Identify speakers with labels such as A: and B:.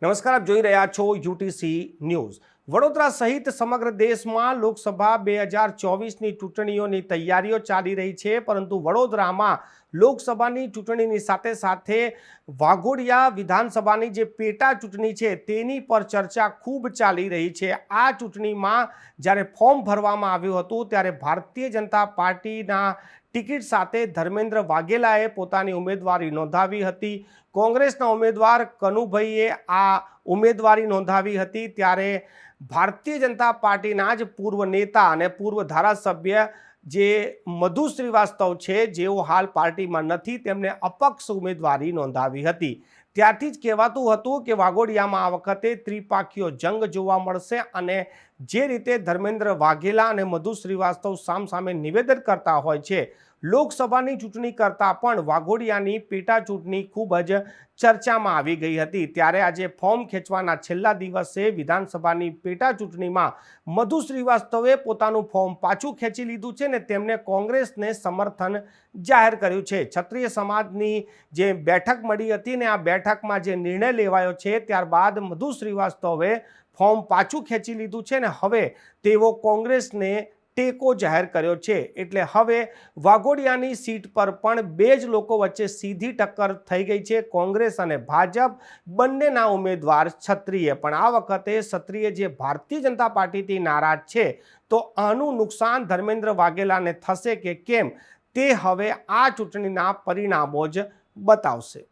A: નમસ્કાર, આપ જોઈ રહ્યા છો યુટીસી ન્યૂઝ। વડોદરા સહિત સમગ્ર દેશમાં લોકસભા 2024ની ચૂંટણીઓની તૈયારીઓ ચાલી રહી છે, પરંતુ વડોદરામાં લોકસભાની ચૂંટણીની સાથે સાથે વાઘોડિયા વિધાનસભાની જે પેટા ચૂંટણી છે તેની પર ચર્ચા ખૂબ ચાલી રહી છે। આ ચૂંટણીમાં જ્યારે ફોર્મ ભરવામાં આવ્યું હતું ત્યારે ભારતીય જનતા પાર્ટીના ટિકિટ સાથે ધર્મેન્દ્ર વાઘેલાએ પોતાની ઉમેદવારી નોંધાવી હતી। કોંગ્રેસના ઉમેદવાર કનુભાઈએ આ ઉમેદવારી નોંધાવી હતી, ત્યારે ભારતીય જનતા પાર્ટીના જ પૂર્વ નેતા અને પૂર્વ ધારાસભ્ય જે મધુ શ્રીવાસ્તવ છે, જેઓ હાલ પાર્ટીમાં નથી, તેમને અપક્ષ ઉમેદવારી નોંધાવી હતી। ત્યારથી જ કહેવાતું હતું કે વાઘોડિયામાં આ વખતે ત્રિપાખીયો જંગ જોવા મળશે અને જે રીતે ધર્મેન્દ્ર વાઘેલા અને મધુ શ્રીવાસ્તવ સામસામે નિવેદન કરતા હોય છે, લોકસભાની ચૂંટણી કરતાં પણ વાઘોડિયાની પેટા ચૂંટણી ખૂબ જ ચર્ચામાં આવી ગઈ હતી। ત્યારે આજે ફોર્મ ખેંચવાના છેલ્લા દિવસે વિધાનસભાની પેટા ચૂંટણીમાં મધુ શ્રીવાસ્તવે પોતાનું ફોર્મ પાછું ખેંચી લીધું છે ને તેમને કોંગ્રેસને સમર્થન જાહેર કર્યું છે। ક્ષત્રિય સમાજની જે બેઠક મળી હતી ને આ બેઠકમાં જે નિર્ણય લેવાયો છે ત્યારબાદ મધુ શ્રીવાસ્તવે ફોર્મ પાછું ખેંચી લીધું છે ને હવે તેઓ કોંગ્રેસને ટેકો જાહેર કર્યો છે। એટલે હવે વાઘોડિયાની સીટ પર પણ બે જ લોકો વચ્ચે સીધી ટક્કર થઈ ગઈ છે। કોંગ્રેસ અને ભાજપ બંનેના ઉમેદવાર ક્ષત્રિય, પણ આ વખતે ક્ષત્રિય જે ભારતીય જનતા પાર્ટીથી નારાજ છે, તો આનું નુકસાન ધર્મેન્દ્ર વાઘેલાને થશે કે કેમ તે હવે આ ચૂંટણીના પરિણામો જ બતાવશે।